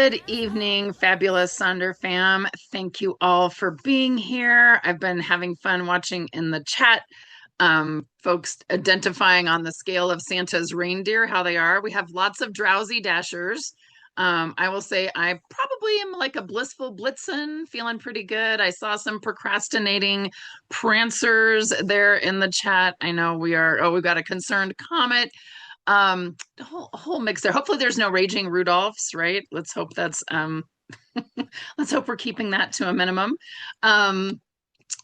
Good evening, fabulous Sonder fam. Thank you all for being here. I've been having fun watching in the chat, folks identifying on the scale of Santa's reindeer, how they are. We have lots of drowsy dashers. I will say I probably am like a blissful Blitzen, feeling pretty good. I saw some procrastinating prancers there in the chat. I know we've got a concerned comet. Whole mix there. Hopefully there's no raging Rudolphs, right? Let's hope that's let's hope we're keeping that to a minimum.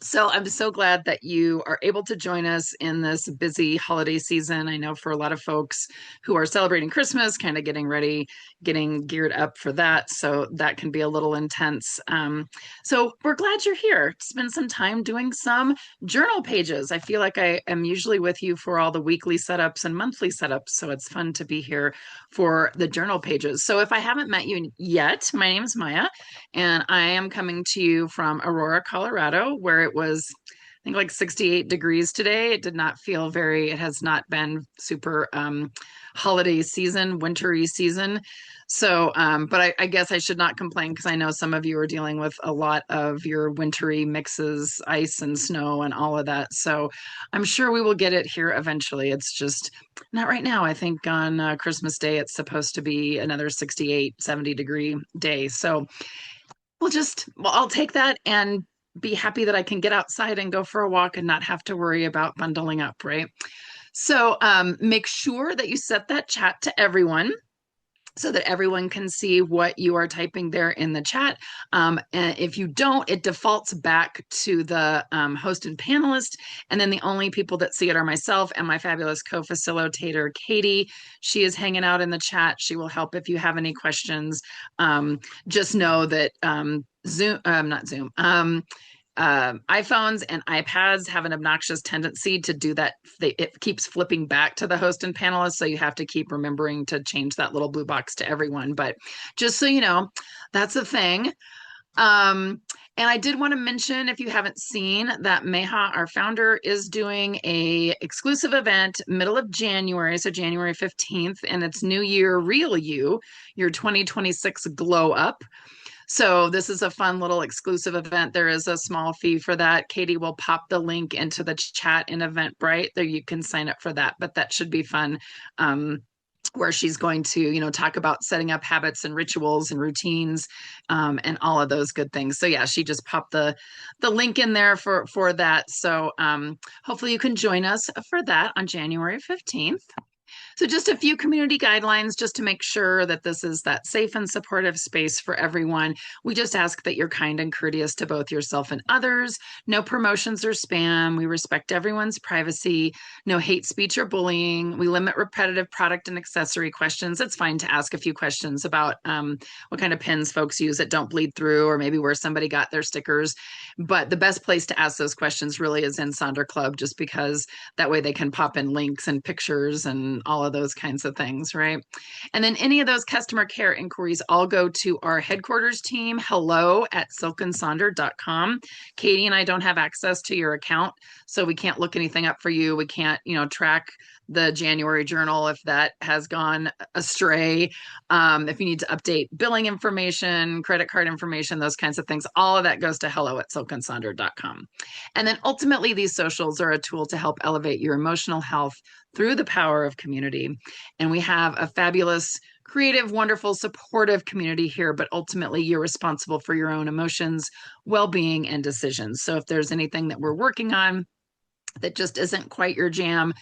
So I'm so glad that you are able to join us in this busy holiday season. I know for a lot of folks who are celebrating Christmas, kind of getting ready, getting geared up for that. So that can be a little intense. So we're glad you're here. Spend some time doing some journal pages. I feel like I am usually with you for all the weekly setups and monthly setups. So it's fun to be here for the journal pages. So if I haven't met you yet, my name is Maya, and I am coming to you from Aurora, Colorado, where it was, I think, like 68 degrees today. It did not feel it has not been super holiday season, wintry season. So, but I guess I should not complain because I know some of you are dealing with a lot of your wintry mixes, ice and snow and all of that. So I'm sure we will get it here eventually. It's just not right now. I think on Christmas Day, it's supposed to be another 68, 70-degree day. So I'll take that and be happy that I can get outside and go for a walk and not have to worry about bundling up, right? So make sure that you set that chat to everyone so that everyone can see what you are typing there in the chat. And if you don't, it defaults back to the host and panelist. And then the only people that see it are myself and my fabulous co-facilitator, Katie. She is hanging out in the chat. She will help if you have any questions. Just know that iPhones and iPads have an obnoxious tendency to do that. It keeps flipping back to the host and panelist, so you have to keep remembering to change that little blue box to everyone. But just so you know, that's a thing. And I did want to mention, if you haven't seen, that Meha, our founder, is doing a exclusive event middle of January, so January 15th, and it's New Year Real You, your 2026 Glow Up. So this is a fun little exclusive event. There is a small fee for that. Katie will pop the link into the chat in Eventbrite. There you can sign up for that, but that should be fun. Where she's going to, talk about setting up habits and rituals and routines, and all of those good things. So yeah, she just popped the link in there for that. So hopefully you can join us for that on January 15th. So just a few community guidelines just to make sure that this is that safe and supportive space for everyone. We just ask that you're kind and courteous to both yourself and others. No promotions or spam. We respect everyone's privacy. No hate speech or bullying. We limit repetitive product and accessory questions. It's fine to ask a few questions about what kind of pins folks use that don't bleed through, or maybe where somebody got their stickers. But the best place to ask those questions really is in Sonder Club, just because that way they can pop in links and pictures and all of those kinds of things, right? And then any of those customer care inquiries all go to our headquarters team, hello@silkandsonder.com. Katie and I don't have access to your account, so we can't look anything up for you. We can't, track the January journal if that has gone astray. If you need to update billing information, credit card information, those kinds of things, all of that goes to hello@silkandsonder.com. And then ultimately, these socials are a tool to help elevate your emotional health through the power of community. And we have a fabulous, creative, wonderful, supportive community here, but ultimately you're responsible for your own emotions, well-being, and decisions. So if there's anything that we're working on that just isn't quite your jam,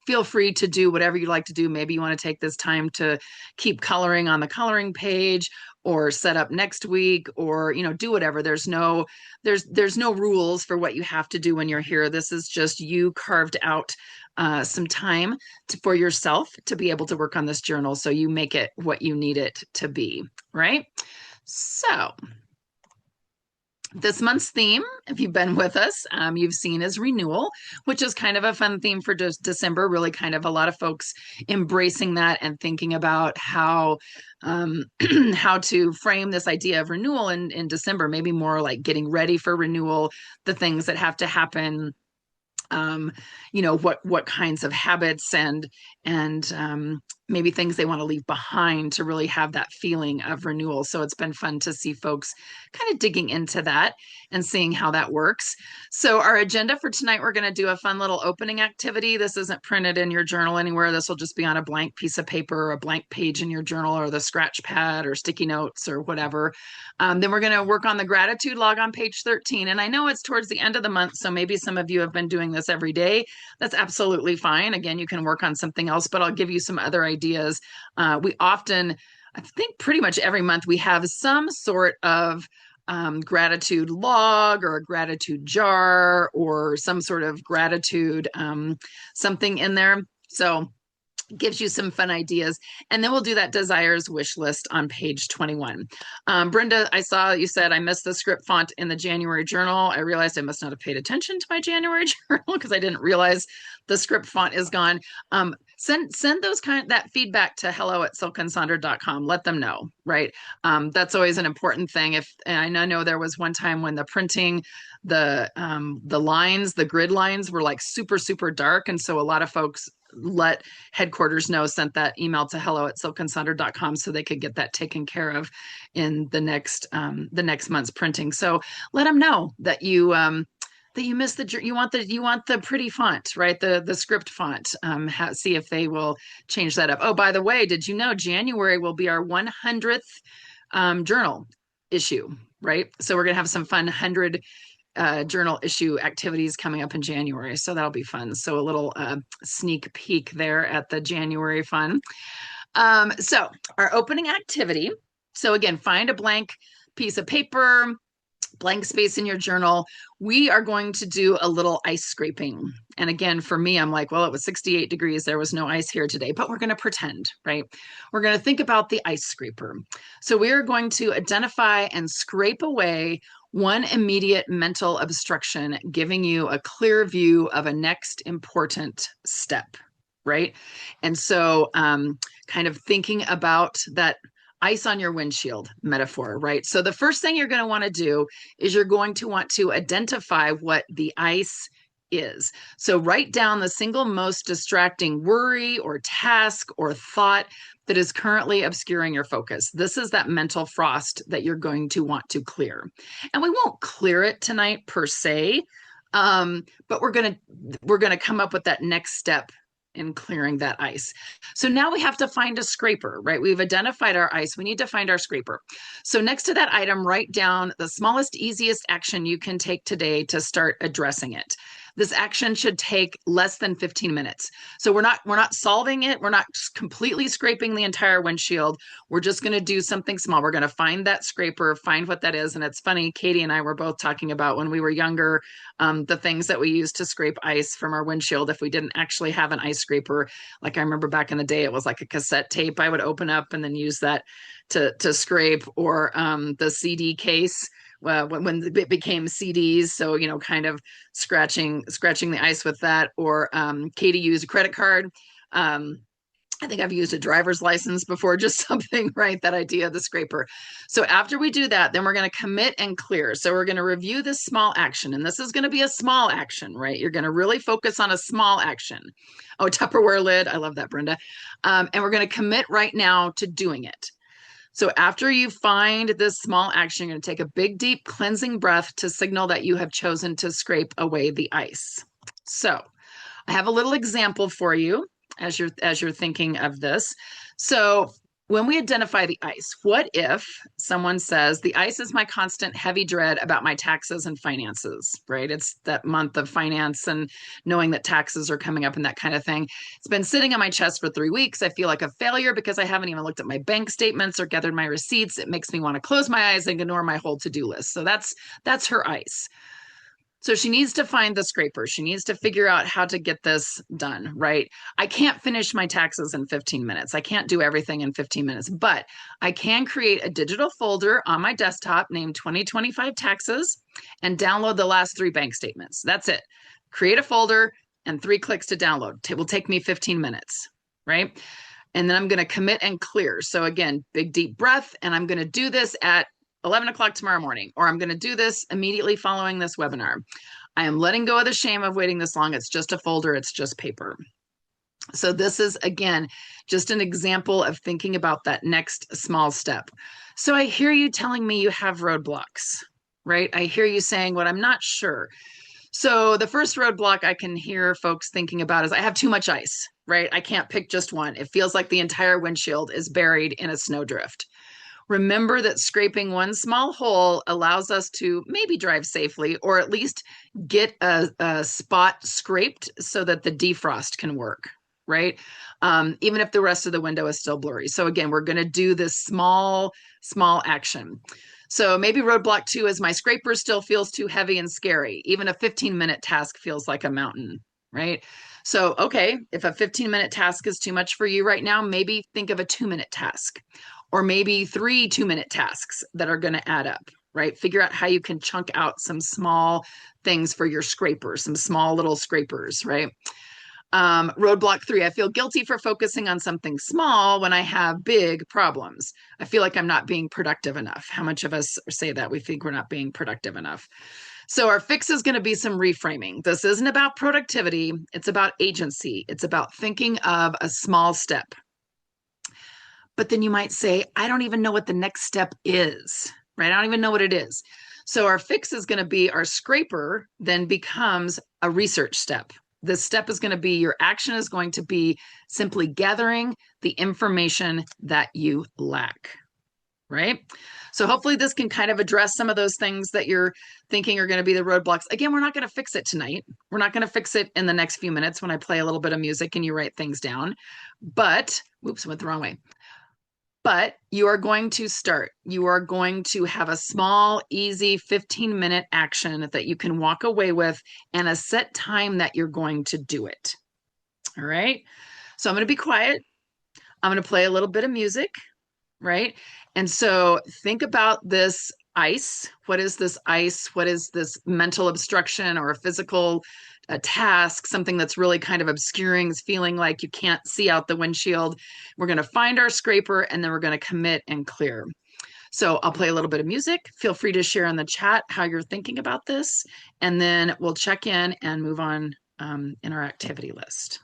feel free to do whatever you like to do. Maybe you want to take this time to keep coloring on the coloring page, or set up next week, or do whatever. There's no rules for what you have to do when you're here. This is just you carved out some time for yourself to be able to work on this journal, so you make it what you need it to be, right? So this month's theme, if you've been with us, you've seen is renewal, which is kind of a fun theme for just December. Really kind of a lot of folks embracing that and thinking about how how to frame this idea of renewal in December, maybe more like getting ready for renewal, the things that have to happen, what kinds of habits and maybe things they want to leave behind to really have that feeling of renewal. So it's been fun to see folks kind of digging into that and seeing how that works. So our agenda for tonight, we're going to do a fun little opening activity. This isn't printed in your journal anywhere. This will just be on a blank piece of paper or a blank page in your journal or the scratch pad or sticky notes or whatever. Then we're going to work on the gratitude log on page 13. And I know it's towards the end of the month, so maybe some of you have been doing this every day. That's absolutely fine. Again, you can work on something else, but I'll give you some other ideas. We often, I think pretty much every month, we have some sort of gratitude log or a gratitude jar or some sort of gratitude something in there. So gives you some fun ideas. And then we'll do that desires wish list on page 21. Brenda, I saw you said I missed the script font in the January journal. I realized I must not have paid attention to my January journal because I didn't realize the script font is gone. Send those that feedback to hello@silkandsonder.com. Let them know, right? That's always an important thing. And I know there was one time when the printing, the lines, the grid lines were like super, super dark. And so a lot of folks let headquarters know, sent that email to hello@silkandsonder.com so they could get that taken care of in the next month's printing. So let them know that you missed you want the pretty font, right? The script font. See if they will change that up. Oh, by the way, did you know January will be our 100th journal issue, right? So we're gonna have some fun 100 journal issue activities coming up in January. So that'll be fun. So a little sneak peek there at the January fun. So our opening activity. So again, find a blank piece of paper, blank space in your journal. We are going to do a little ice scraping. And again, for me, I'm like, well, it was 68 degrees. There was no ice here today, but we're going to pretend, right? We're going to think about the ice scraper. So we're going to identify and scrape away one immediate mental obstruction, giving you a clear view of a next important step, right? And so kind of thinking about that ice on your windshield metaphor, right? So the first thing you're going to want to do is you're going to want to identify what the ice is. So write down the single most distracting worry or task or thought that is currently obscuring your focus. This is that mental frost that you're going to want to clear. And we won't clear it tonight per se, but we're going to come up with that next step in clearing that ice. So now we have to find a scraper, right? We've identified our ice. We need to find our scraper. So next to that item, write down the smallest, easiest action you can take today to start addressing it. This action should take less than 15 minutes. So we're not solving it. We're not completely scraping the entire windshield. We're just going to do something small. We're going to find that scraper, find what that is. And it's funny, Katie and I were both talking about when we were younger, the things that we used to scrape ice from our windshield if we didn't actually have an ice scraper. Like I remember back in the day, it was like a cassette tape I would open up and then use that to scrape, or the CD case when it became CDs. So, kind of scratching the ice with that. Or Katie used a credit card. I think I've used a driver's license before, just something, right? That idea of the scraper. So after we do that, then we're going to commit and clear. So we're going to review this small action, and this is going to be a small action, right? You're going to really focus on a small action. Oh, Tupperware lid. I love that, Brenda. And we're going to commit right now to doing it. So after you find this small action, you're going to take a big, deep cleansing breath to signal that you have chosen to scrape away the ice. So I have a little example for you as you're thinking of this. So when we identify the ice, what if someone says, the ice is my constant heavy dread about my taxes and finances, right? It's that month of finance and knowing that taxes are coming up and that kind of thing. It's been sitting on my chest for 3 weeks. I feel like a failure because I haven't even looked at my bank statements or gathered my receipts. It makes me want to close my eyes and ignore my whole to-do list. So that's her ice. So she needs to find the scraper. She needs to figure out how to get this done, right? I can't finish my taxes in 15 minutes. I can't do everything in 15 minutes, but I can create a digital folder on my desktop named 2025 Taxes and download the last 3 bank statements. That's it. Create a folder and 3 clicks to download. It will take me 15 minutes, right? And then I'm going to commit and clear. So again, big deep breath, and I'm going to do this at 11 o'clock tomorrow morning, or I'm going to do this immediately following this webinar. I am letting go of the shame of waiting this long. It's just a folder. It's just paper. So this is, again, just an example of thinking about that next small step. So I hear you telling me you have roadblocks, right? I hear you saying what I'm not sure. So the first roadblock I can hear folks thinking about is I have too much ice, right? I can't pick just one. It feels like the entire windshield is buried in a snowdrift. Remember that scraping one small hole allows us to maybe drive safely or at least get a spot scraped so that the defrost can work, right? Even if the rest of the window is still blurry. So again, we're going to do this small action. So maybe roadblock 2 is my scraper still feels too heavy and scary. Even a 15-minute task feels like a mountain, right? So, okay, if a 15-minute task is too much for you right now, maybe think of a 2-minute task or maybe 3 2-minute tasks that are going to add up, right? Figure out how you can chunk out some small things for your scrapers, some small little scrapers, right? Roadblock 3, I feel guilty for focusing on something small when I have big problems. I feel like I'm not being productive enough. How much of us say that? We think we're not being productive enough. So our fix is going to be some reframing. This isn't about productivity. It's about agency. It's about thinking of a small step. But then you might say, I don't even know what the next step is, right? I don't even know what it is. So our fix is going to be our scraper then becomes a research step. This step is going to be your action is going to be simply gathering the information that you lack, right? So hopefully this can kind of address some of those things that you're thinking are going to be the roadblocks. Again, we're not going to fix it tonight. We're not going to fix it in the next few minutes when I play a little bit of music and you write things down. But, oops, went the wrong way. But you are going to start. You are going to have a small, easy 15-minute action that you can walk away with and a set time that you're going to do it. All right. So I'm going to be quiet. I'm going to play a little bit of music, right? And so think about this ice. What is this ice? What is this mental obstruction or a physical task, something that's really kind of obscuring, is feeling like you can't see out the windshield. We're going to find our scraper and then we're going to commit and clear. So I'll play a little bit of music. Feel free to share in the chat how you're thinking about this, and then we'll check in and move on in our activity list.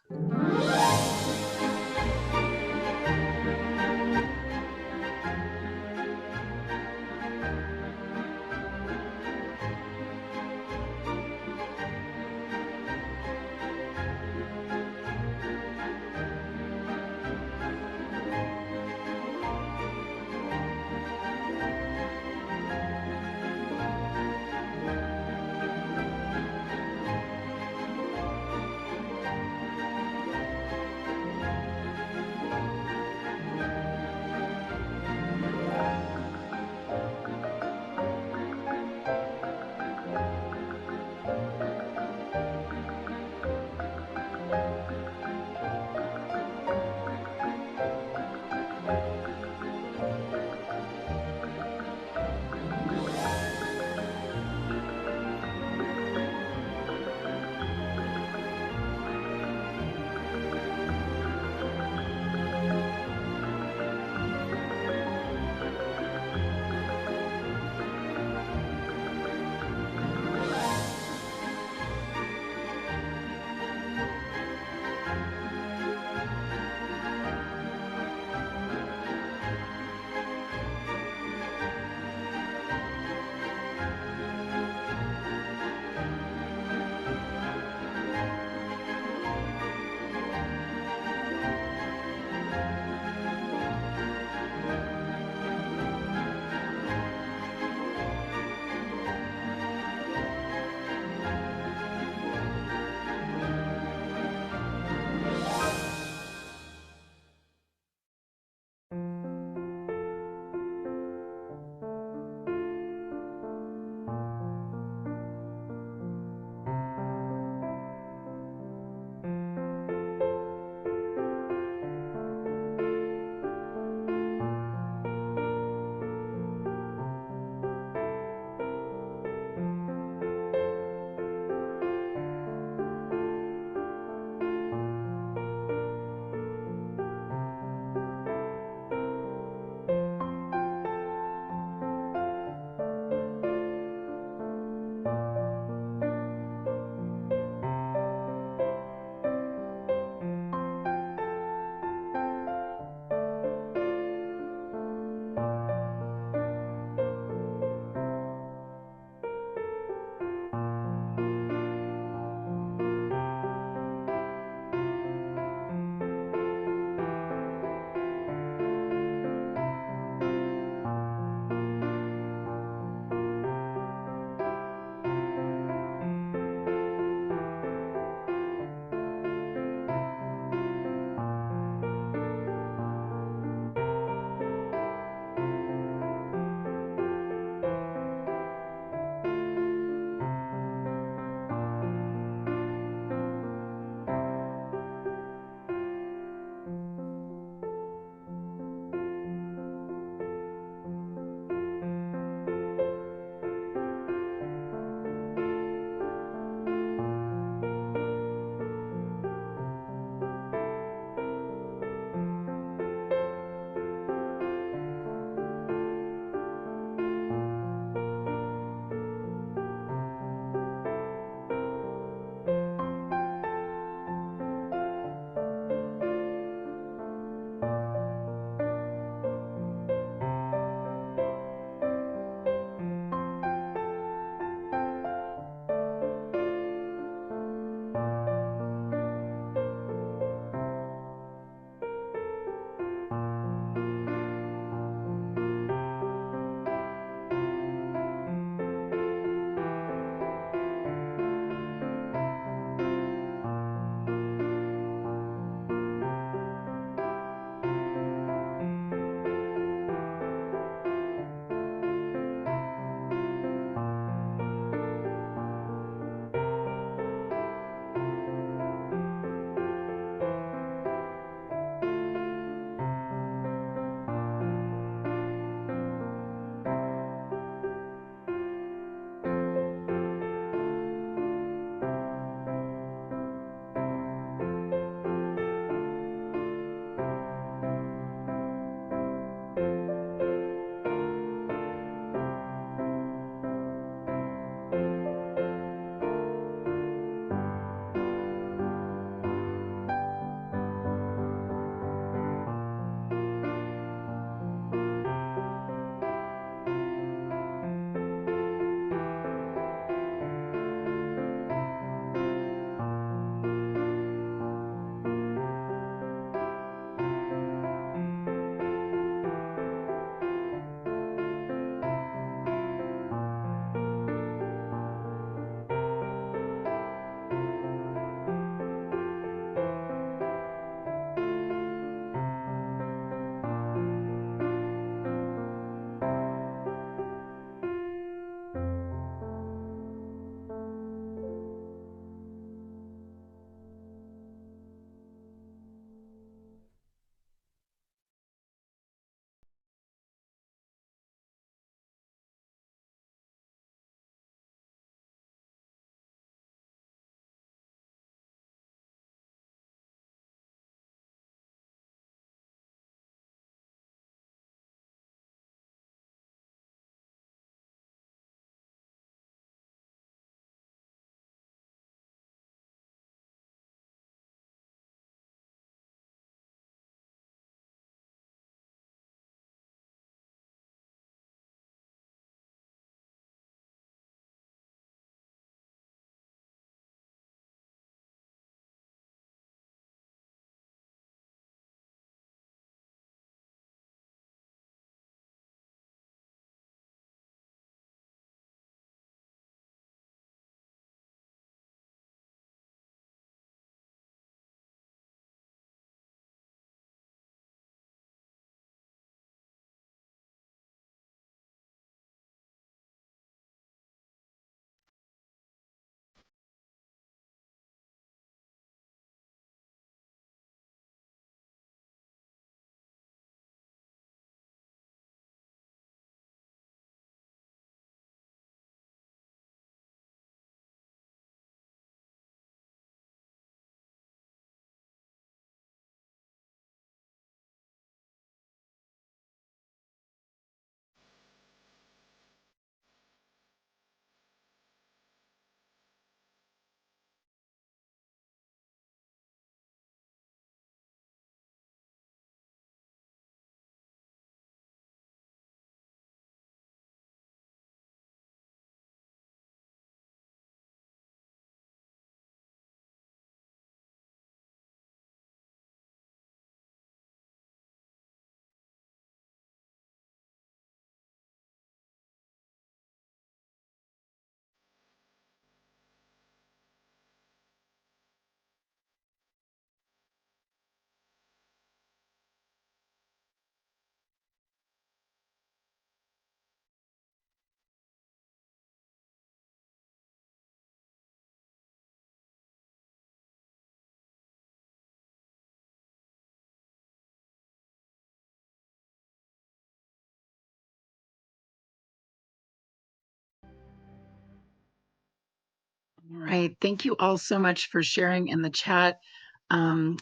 All right. Thank you all so much for sharing in the chat.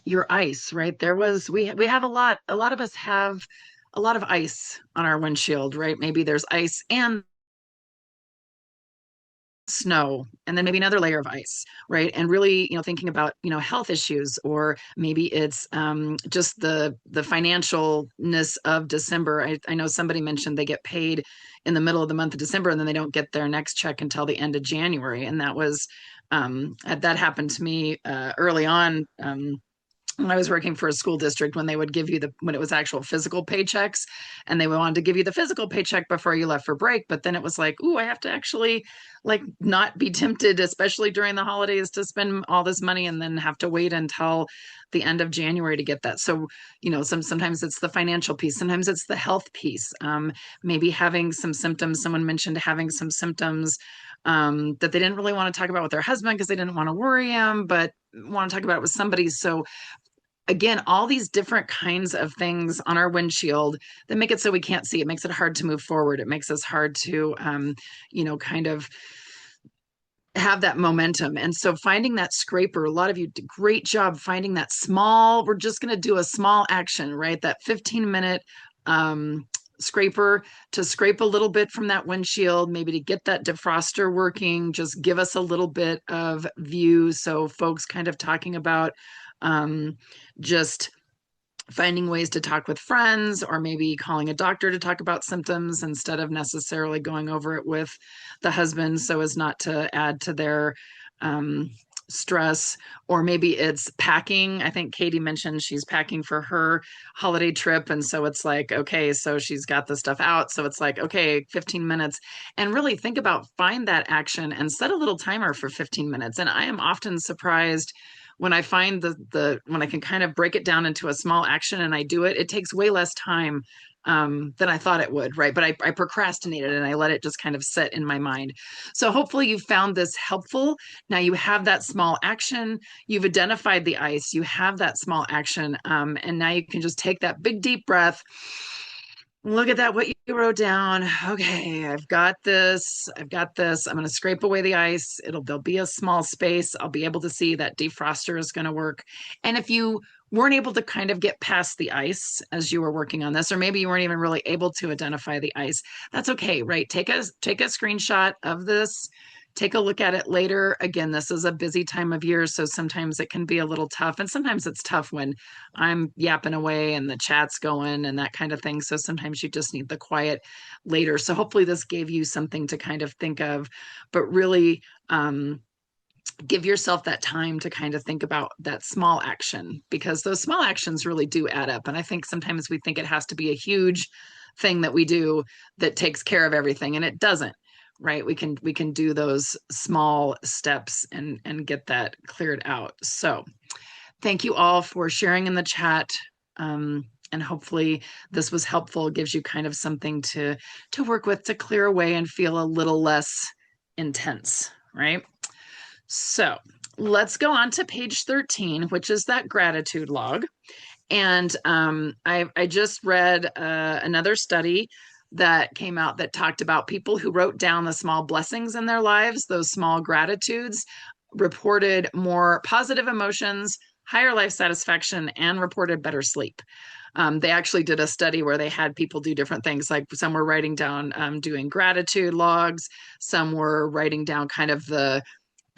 Your ice, right? We have a lot of us have a lot of ice on our windshield, right? Maybe there's ice and snow and then maybe another layer of ice, right? And really, thinking about, health issues, or maybe it's just the financialness of December. I know somebody mentioned they get paid in the middle of the month of December, and then they don't get their next check until the end of January. And that happened to me early on. When I was working for a school district, when they would give you when it was actual physical paychecks, and they wanted to give you the physical paycheck before you left for break. But then it was like, ooh, I have to actually like not be tempted, especially during the holidays, to spend all this money and then have to wait until the end of January to get that. So, sometimes it's the financial piece, sometimes it's the health piece. Maybe having some symptoms. Someone mentioned having some symptoms that they didn't really want to talk about with their husband because they didn't want to worry him, but want to talk about it with somebody. So again, all these different kinds of things on our windshield that make it so we can't see. It makes it hard to move forward. It makes us hard to, kind of have that momentum. And so finding that scraper, a lot of you did a great job finding that small, we're just going to do a small action, right? That 15-minute scraper to scrape a little bit from that windshield, maybe to get that defroster working, just give us a little bit of view. So folks kind of talking about just finding ways to talk with friends, or maybe calling a doctor to talk about symptoms instead of necessarily going over it with the husband so as not to add to their stress. Or maybe it's packing. I think Katie mentioned she's packing for her holiday trip, and so it's like, okay, so she's got the stuff out, so it's like, okay, 15 minutes. And really think about, find that action and set a little timer for 15 minutes. And I am often surprised when I find when I can kind of break it down into a small action and I do it, it takes way less time than I thought it would, right? But I procrastinated and I let it just kind of sit in my mind. So hopefully you found this helpful. Now you have that small action, you've identified the ice, you have that small action, and now you can just take that big deep breath. Look at that, what you wrote down. Okay, I've got this. I've got this. I'm going to scrape away the ice. There'll be a small space. I'll be able to see that defroster is going to work. And if you weren't able to kind of get past the ice as you were working on this, or maybe you weren't even really able to identify the ice, that's okay, right? Take a screenshot of this. Take a look at it later. Again, this is a busy time of year, so sometimes it can be a little tough. And sometimes it's tough when I'm yapping away and the chat's going and that kind of thing. So sometimes you just need the quiet later. So hopefully this gave you something to kind of think of, but really give yourself that time to kind of think about that small action, because those small actions really do add up. And I think sometimes we think it has to be a huge thing that we do that takes care of everything, and it doesn't. Right, we can do those small steps and get that cleared out. So thank you all for sharing in the chat. And hopefully this was helpful. It gives you kind of something to work with, to clear away and feel a little less intense, right? So let's go on to page 13, which is that gratitude log. And I just read another study that came out that talked about people who wrote down the small blessings in their lives, those small gratitudes, reported more positive emotions, higher life satisfaction, and reported better sleep. They actually did a study where they had people do different things. Like some were writing down, doing gratitude logs. Some were writing down kind of the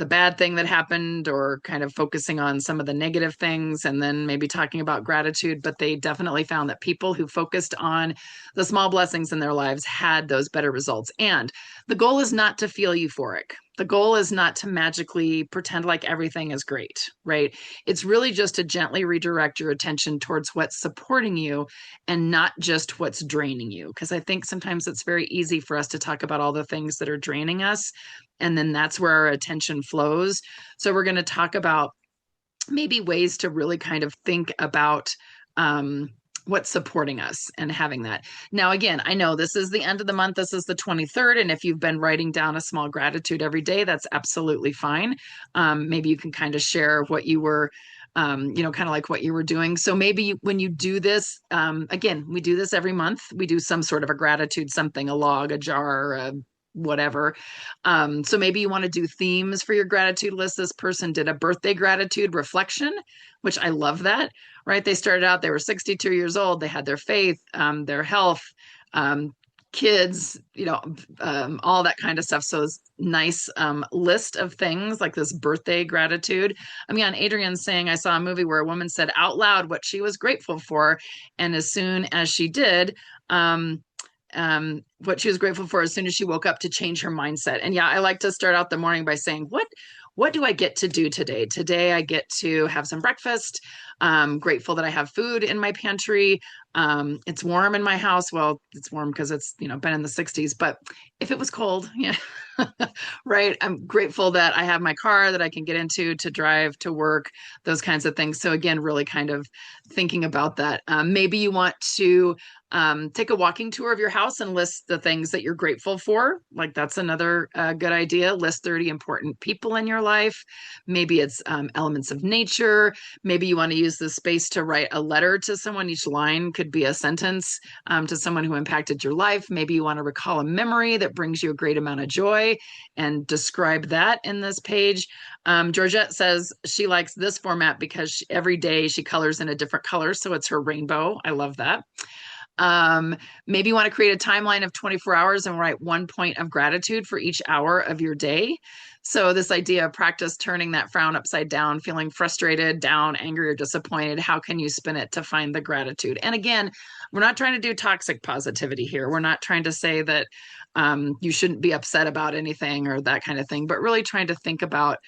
bad thing that happened, or kind of focusing on some of the negative things and then maybe talking about gratitude. But they definitely found that people who focused on the small blessings in their lives had those better results. And the goal is not to feel euphoric. The goal is not to magically pretend like everything is great, right? It's really just to gently redirect your attention towards what's supporting you and not just what's draining you. Because I think sometimes it's very easy for us to talk about all the things that are draining us, and then that's where our attention flows. So we're going to talk about maybe ways to really kind of think about what's supporting us and having that. Now, again, I know this is the end of the month. This is the 23rd. And if you've been writing down a small gratitude every day, that's absolutely fine. Maybe you can kind of share what you were kind of like what you were doing. So maybe when you do this, again, we do this every month. We do some sort of a gratitude, something, a log, a jar, whatever. So maybe you want to do themes for your gratitude list. This person did a birthday gratitude reflection, which I love that, right? They started out, they were 62 years old. They had their faith, their health, um, kids, all that kind of stuff. So it's nice list of things like this birthday gratitude. I mean, on Adrian's saying, I saw a movie where a woman said out loud what she was grateful for. And as soon as she did, what she was grateful for as soon as she woke up to change her mindset. And yeah, I like to start out the morning by saying, what do I get to do today? Today, I get to have some breakfast. Grateful that I have food in my pantry. It's warm in my house. Well, it's warm because it's, been in the 60s, but if it was cold, yeah, right. I'm grateful that I have my car that I can get into to drive to work, those kinds of things. So again, really kind of thinking about that. Maybe you want to take a walking tour of your house and list the things that you're grateful for. Like that's another good idea. List 30 important people in your life. Maybe it's elements of nature. Maybe you want to use this space to write a letter to someone. Each line could be a sentence to someone who impacted your life. Maybe you want to recall a memory that brings you a great amount of joy and describe that in this page. Georgette says she likes this format because every day she colors in a different color. So it's her rainbow. I love that. Maybe you want to create a timeline of 24 hours and write one point of gratitude for each hour of your day. So this idea of practice turning that frown upside down, feeling frustrated, down, angry, or disappointed, how can you spin it to find the gratitude? And again, we're not trying to do toxic positivity here. We're not trying to say that you shouldn't be upset about anything or that kind of thing, but really trying to think about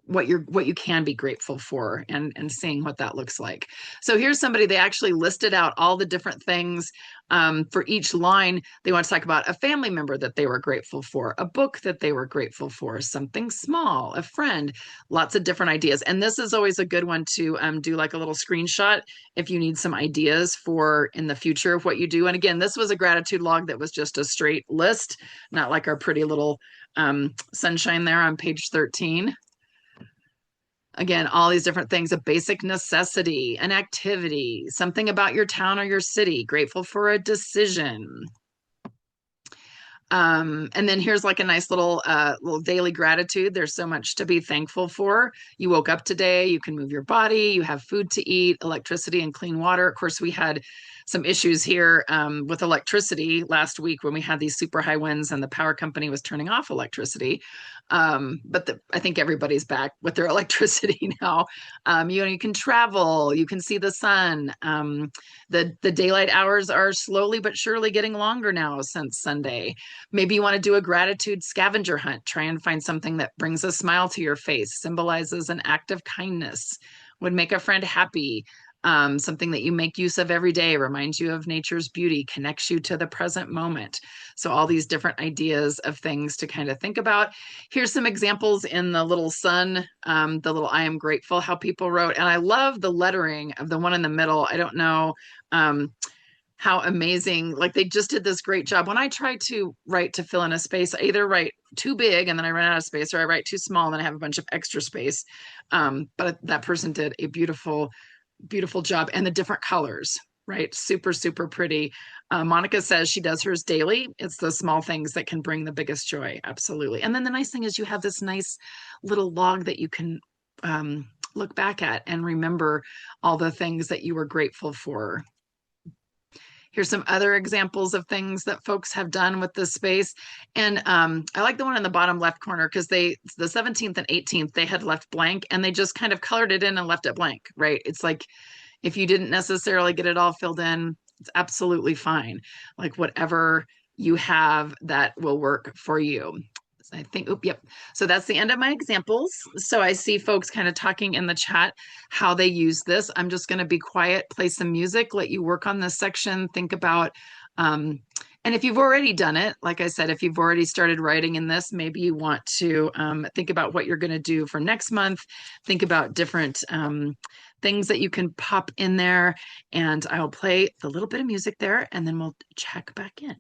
what you can be grateful for and seeing what that looks like. So here's somebody, they actually listed out all the different things for each line. They want to talk about a family member that they were grateful for, a book that they were grateful for, something small, a friend, lots of different ideas. And this is always a good one to do like a little screenshot if you need some ideas for in the future of what you do. And again, this was a gratitude log that was just a straight list, not like our pretty little sunshine there on page 13. Again, all these different things, a basic necessity, an activity, something about your town or your city, grateful for a decision. And then here's like a nice little daily gratitude. There's so much to be thankful for. You woke up today, you can move your body, you have food to eat, electricity and clean water. Of course, we had some issues here with electricity last week when we had these super high winds and the power company was turning off electricity. But I think everybody's back with their electricity now. You can travel, you can see the sun. The daylight hours are slowly but surely getting longer now since Sunday. Maybe you want to do a gratitude scavenger hunt. Try and find something that brings a smile to your face, symbolizes an act of kindness, would make a friend happy. Something that you make use of every day, reminds you of nature's beauty, connects you to the present moment. So all these different ideas of things to kind of think about. Here's some examples in the little sun, the little I am grateful, how people wrote. And I love the lettering of the one in the middle. I don't know how amazing, like they just did this great job. When I try to write to fill in a space, I either write too big and then I run out of space, or I write too small and then I have a bunch of extra space. But that person did a beautiful job, and the different colors, right? Super, super pretty. Monica says she does hers daily. It's the small things that can bring the biggest joy. Absolutely. And then the nice thing is you have this nice little log that you can look back at and remember all the things that you were grateful for. Here's some other examples of things that folks have done with this space. And I like the one in the bottom left corner because the 17th and 18th, they had left blank and they just kind of colored it in and left it blank, right? It's like, if you didn't necessarily get it all filled in, it's absolutely fine. Like whatever you have that will work for you. I think, yep. So that's the end of my examples. So I see folks kind of talking in the chat how they use this. I'm just going to be quiet, play some music, let you work on this section, think about, and if you've already done it, like I said, if you've already started writing in this, maybe you want to think about what you're going to do for next month, think about different things that you can pop in there, and I'll play a little bit of music there, and then we'll check back in.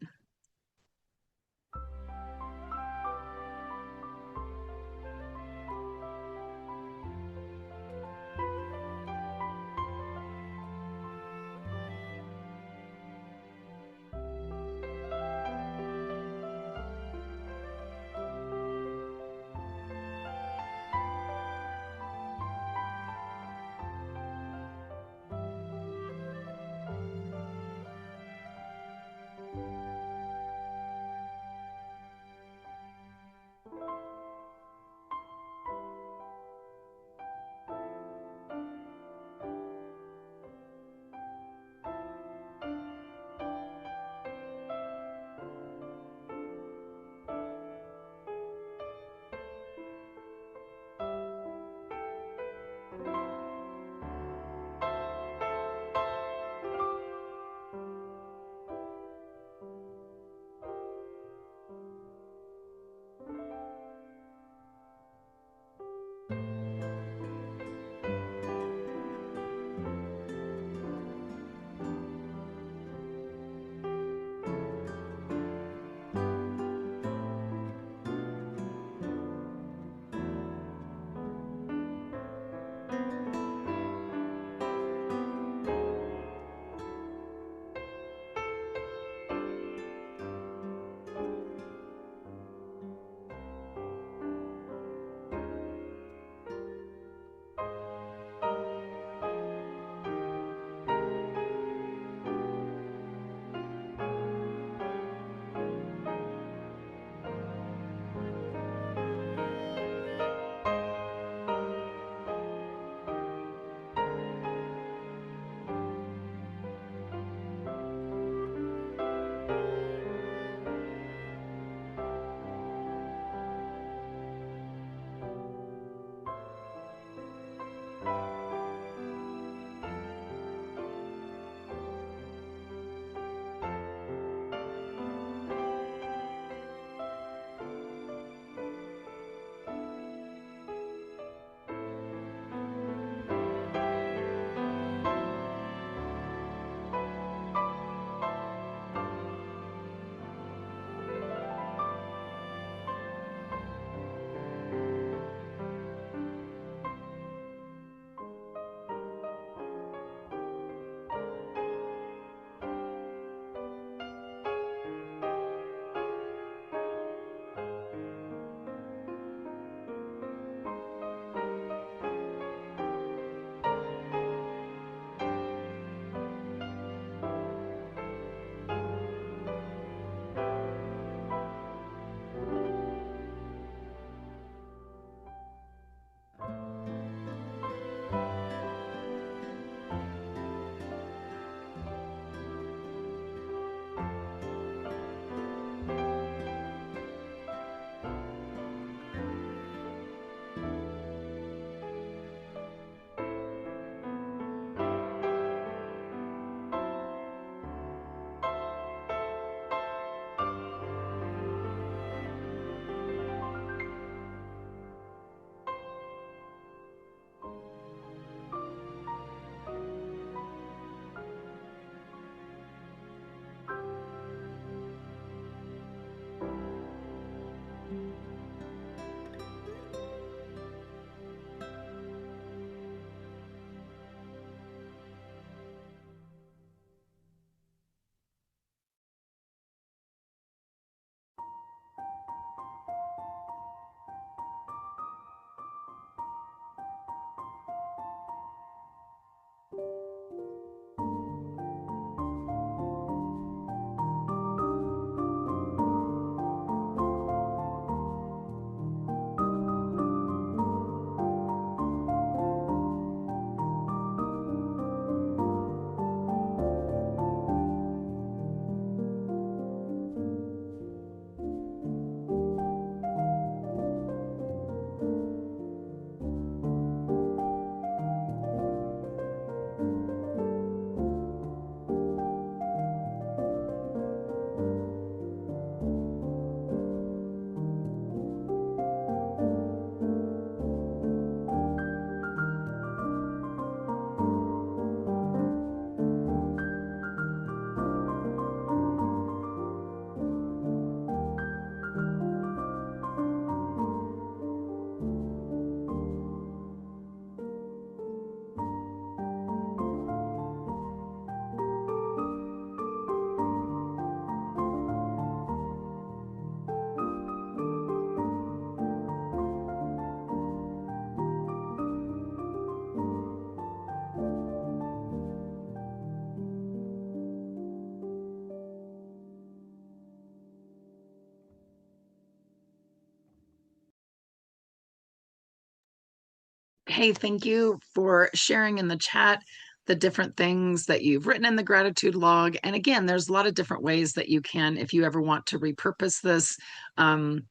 Hey, thank you for sharing in the chat the different things that you've written in the gratitude log. And again, there's a lot of different ways that you can, if you ever want to repurpose this, um,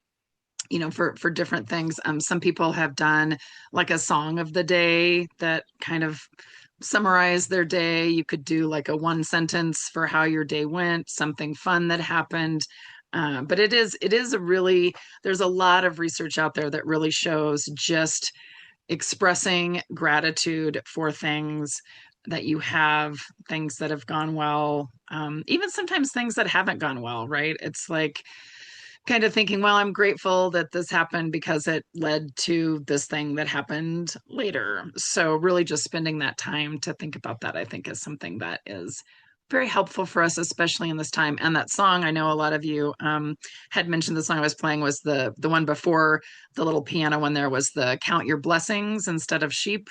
for different things. Some people have done like a song of the day that kind of summarize their day. You could do like a one sentence for how your day went, something fun that happened. But it is a really, there's a lot of research out there that really shows just expressing gratitude for things that you have, things that have gone well, even sometimes things that haven't gone well, right? It's like kind of thinking, well, I'm grateful that this happened because it led to this thing that happened later. So, really, just spending that time to think about that, I think, is something that is very helpful for us, especially in this time. And that song, I know a lot of you had mentioned the song I was playing was the one before the little piano one. There was the "Count Your Blessings" instead of "Sheep,"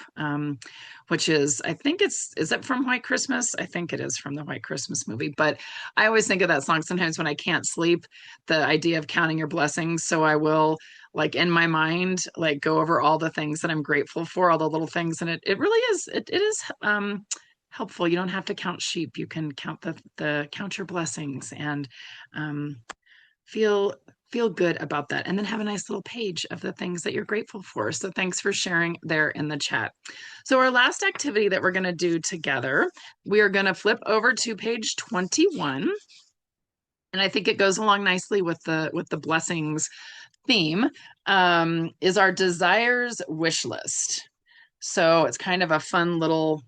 which is, I think is it from White Christmas? I think it is from the White Christmas movie. But I always think of that song sometimes when I can't sleep, the idea of counting your blessings. So I will, like, in my mind, like, go over all the things that I'm grateful for, all the little things. And it really is, it is helpful. You don't have to count sheep. You can count the count your blessings and um, feel feel good about that, and then have a nice little page of the things that you're grateful for. So thanks for sharing there in the chat. So our last activity that we're going to do together, we are going to flip over to page 21, and I think it goes along nicely with the blessings theme, is our desires wish list. So it's kind of a fun little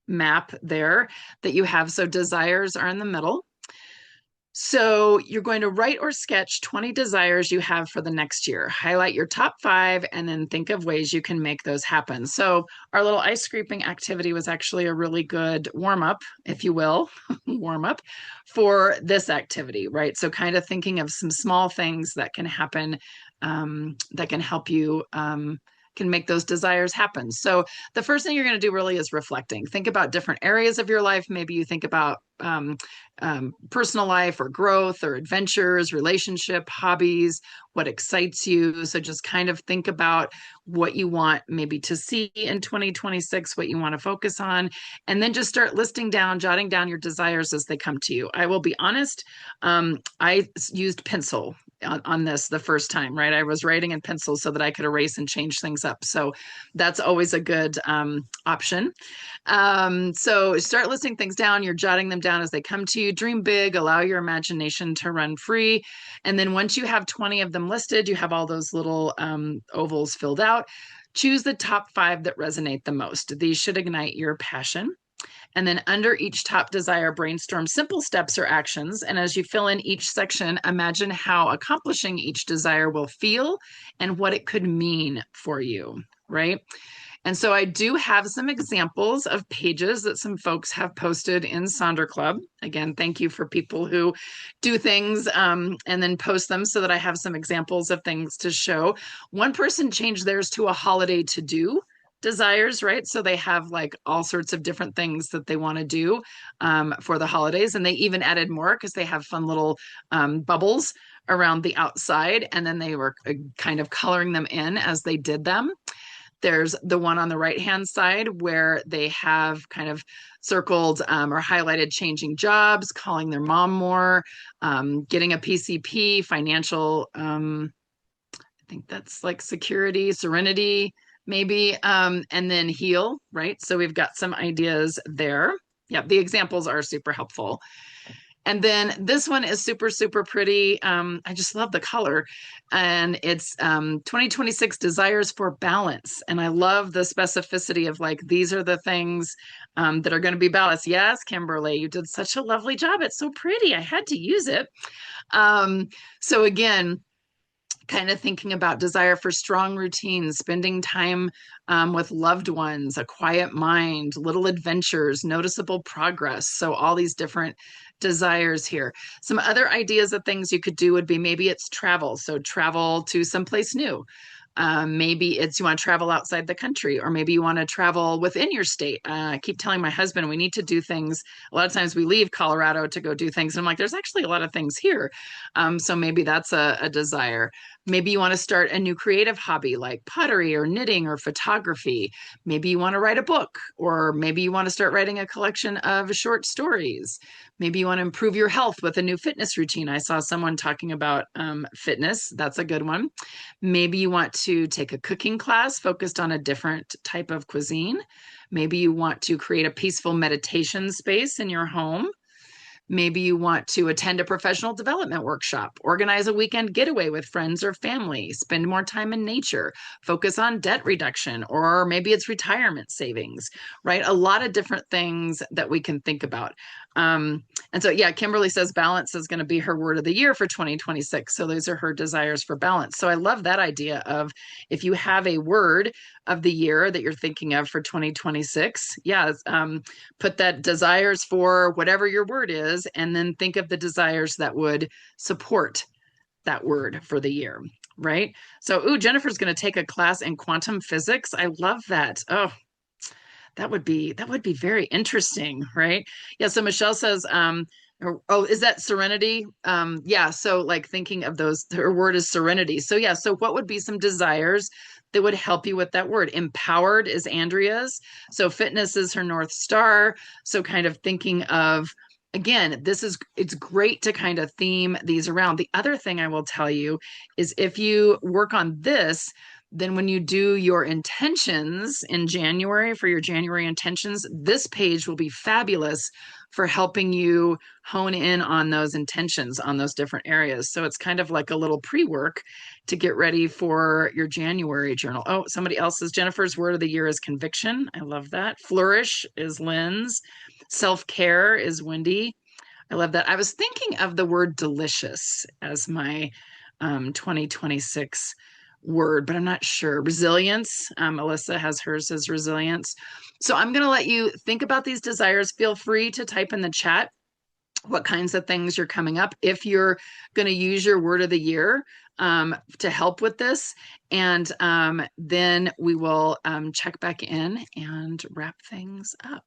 map there that you have. So desires are in the middle. So you're going to write or sketch 20 desires you have for the next year. Highlight your top 5 and then think of ways you can make those happen. So our little ice scraping activity was actually a really good warm up, if you will, warm up for this activity, right? So kind of thinking of some small things that can happen, that can help you, can make those desires happen. So the first thing you're going to do really is reflecting. Think about different areas of your life. Maybe you think about personal life or growth or adventures, relationship, hobbies, what excites you. So just kind of think about what you want maybe to see in 2026, what you want to focus on, and then just start listing down, jotting down your desires as they come to you. I will be honest, I used pencil on this the first time, right? I was writing in pencil so that I could erase and change things up. So that's always a good option. So start listing things down. You're jotting them down as they come to you. Dream big, allow your imagination to run free. And then once you have 20 of them listed, you have all those little ovals filled out. Choose the top 5 that resonate the most. These should ignite your passion. And then under each top desire, brainstorm simple steps or actions. And as you fill in each section, imagine how accomplishing each desire will feel and what it could mean for you, right? And so I do have some examples of pages that some folks have posted in Sonder Club. Again, thank you for people who do things and then post them so that I have some examples of things to show. One person changed theirs to a holiday to do desires, right? So they have like all sorts of different things that they want to do for the holidays. And they even added more because they have fun little bubbles around the outside. And then they were kind of coloring them in as they did them. There's the one on the right-hand side where they have kind of circled or highlighted changing jobs, calling their mom more, getting a PCP, financial, I think that's like security, serenity, maybe, and then heal, right? So we've got some ideas there. Yeah, the examples are super helpful. And then this one is super, super pretty. I just love the color. And it's 2026 Desires for Balance. And I love the specificity of like, these are the things that are going to be balanced. Yes, Kimberly, you did such a lovely job. It's so pretty. I had to use it. So again, kind of thinking about desire for strong routines, spending time with loved ones, a quiet mind, little adventures, noticeable progress. So all these different desires here. Some other ideas of things you could do would be maybe it's travel. So travel to someplace new. Maybe it's you want to travel outside the country, or maybe you want to travel within your state. I keep telling my husband we need to do things. A lot of times we leave Colorado to go do things. And I'm like, there's actually a lot of things here. So maybe that's a desire. Maybe you want to start a new creative hobby like pottery or knitting or photography. Maybe you want to write a book, or maybe you want to start writing a collection of short stories. Maybe you want to improve your health with a new fitness routine. I saw someone talking about fitness. That's a good one. Maybe you want to take a cooking class focused on a different type of cuisine. Maybe you want to create a peaceful meditation space in your home. Maybe you want to attend a professional development workshop, organize a weekend getaway with friends or family, spend more time in nature, focus on debt reduction, or maybe it's retirement savings, right? A lot of different things that we can think about. And so, yeah, Kimberly says balance is going to be her word of the year for 2026. So those are her desires for balance. So I love that idea of if you have a word of the year that you're thinking of for 2026, yeah, put that desires for whatever your word is, and then think of the desires that would support that word for the year, right? So, Jennifer's going to take a class in quantum physics. I love that. Oh, that would be very interesting, right? Yeah. So Michelle says, oh, is that serenity? Yeah. So like thinking of those, her word is serenity. So yeah. So what would be some desires that would help you with that word? Empowered is Andrea's. So fitness is her North Star. So kind of thinking of, again, it's great to kind of theme these around. The other thing I will tell you is if you work on this, then when you do your intentions in January for your January intentions, this page will be fabulous for helping you hone in on those intentions on those different areas. So it's kind of like a little pre-work to get ready for your January journal. Oh, somebody else says Jennifer's word of the year is conviction. I love that. Flourish is Lynn's. Self-care is Wendy. I love that. I was thinking of the word delicious as my 2026 word, but I'm not sure. Resilience. Alyssa has hers as resilience. So I'm going to let you think about these desires. Feel free to type in the chat what kinds of things you're coming up. If you're going to use your word of the year to help with this, and then we will check back in and wrap things up.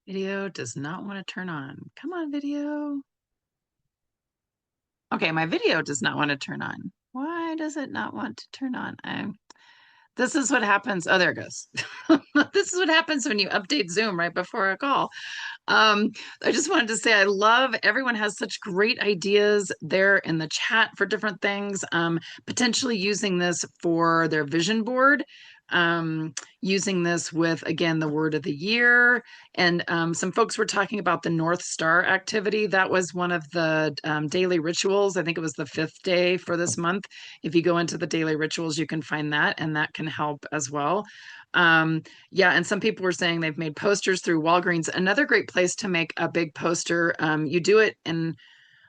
Video does not want to turn on. Come on, video. Okay, my video does not want to turn on. Why does it not want to turn on? This is what happens. Oh, there it goes. This is what happens when you update Zoom right before a call. Um, I just wanted to say I love everyone has such great ideas there in the chat for different things. Potentially using this for their vision board, using this with, again, the word of the year. And some folks were talking about the North Star activity. That was one of the daily rituals. I think it was the 5th day for this month. If you go into the daily rituals, you can find that, and that can help as well. Yeah, and some people were saying they've made posters through Walgreens. Another great place to make a big poster. You do it in,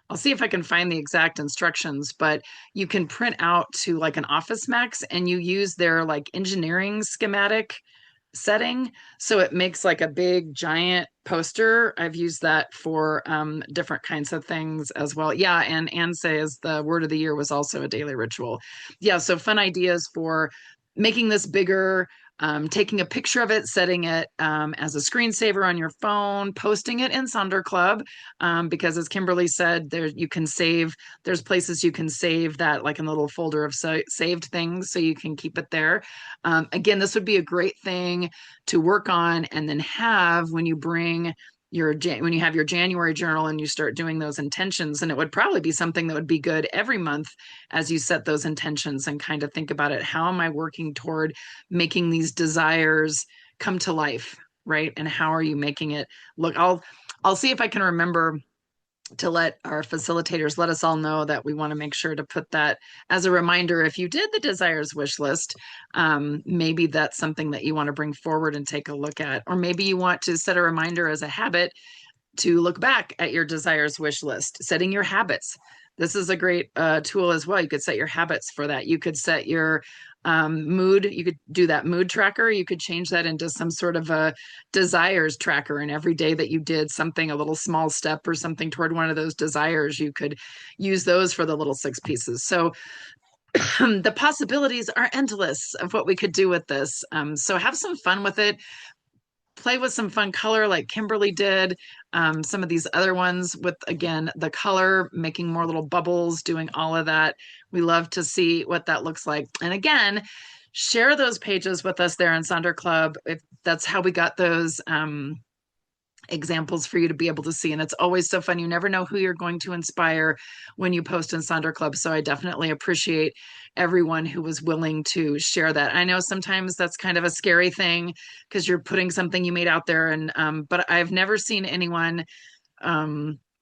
I'll see if I can find the exact instructions, but you can print out to like an Office Max and you use their like engineering schematic setting. So it makes like a big giant poster. I've used that for different kinds of things as well. Yeah, and Anne says the word of the year was also a daily ritual. Yeah, so fun ideas for making this bigger, taking a picture of it, setting it as a screensaver on your phone, posting it in Sonder Club, because as Kimberly said, there you can save. There's places you can save that, like in a little folder of saved things, so you can keep it there. Again, this would be a great thing to work on and then have when you bring when you have your January journal and you start doing those intentions. And it would probably be something that would be good every month as you set those intentions and kind of think about it. How am I working toward making these desires come to life, right? And how are you making it look? I'll see if I can remember to let our facilitators let us all know that we want to make sure to put that as a reminder. If you did the desires wish list, maybe that's something that you want to bring forward and take a look at. Or maybe you want to set a reminder as a habit to look back at your desires wish list, setting your habits. This is a great tool as well. You could set your habits for that. You could set your mood. You could do that mood tracker. You could change that into some sort of a desires tracker. And every day that you did something, a little small step or something toward one of those desires, you could use those for the little 6 pieces. So the possibilities are endless of what we could do with this. So have some fun with it. Play with some fun color like Kimberly did. Some of these other ones with, again, the color, making more little bubbles, doing all of that. We love to see what that looks like. And again, share those pages with us there in Sonder Club. If that's how we got those examples for you to be able to see. And it's always so fun. You never know who you're going to inspire when you post in Sonder Club. So I definitely appreciate everyone who was willing to share that. I know sometimes that's kind of a scary thing because you're putting something you made out there, and but I've never seen anyone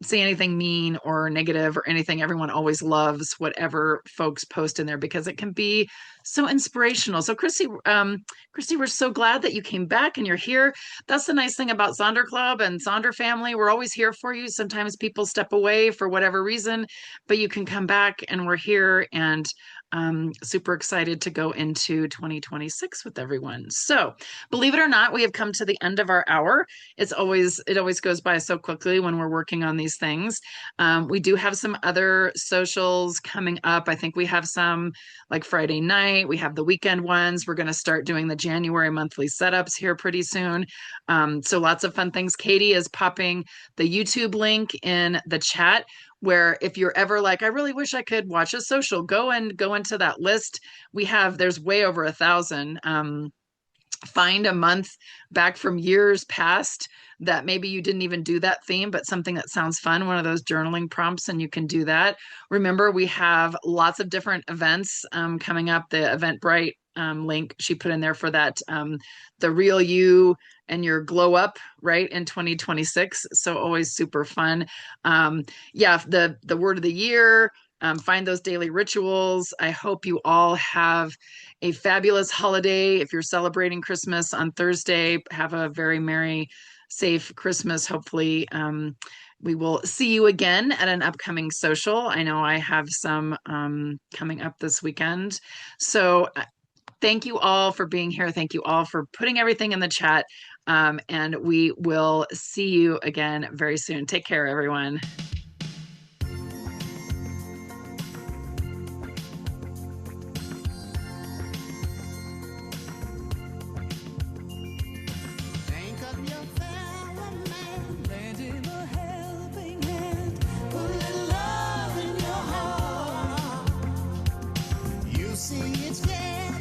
say anything mean or negative or anything. Everyone always loves whatever folks post in there because it can be so inspirational. So Christy, we're so glad that you came back and you're here. That's the nice thing about Sonder Club and Sonder family. We're always here for you. Sometimes people step away for whatever reason, but you can come back and we're here, and super excited to go into 2026 with everyone. So believe it or not, we have come to the end of our hour. It always goes by so quickly when we're working on these things. We do have some other socials coming up. I think we have some like Friday night. We have the weekend ones. We're going to start doing the January monthly setups here pretty soon. So lots of fun things. Katie is popping the YouTube link in the chat, where if you're ever like, I really wish I could watch a social, go into that list. There's way over 1,000. Find a month back from years past that maybe you didn't even do that theme, but something that sounds fun, one of those journaling prompts, and you can do that. Remember, we have lots of different events coming up. The Eventbrite link she put in there for that, the real you and your glow up, right, in 2026. So always super fun. Yeah, the word of the year, find those daily rituals. I hope you all have a fabulous holiday. If you're celebrating Christmas on Thursday, have a very merry, safe Christmas. Hopefully, we will see you again at an upcoming social. I know I have some coming up this weekend. So thank you all for being here. Thank you all for putting everything in the chat. And we will see you again very soon. Take care, everyone. see it's fair.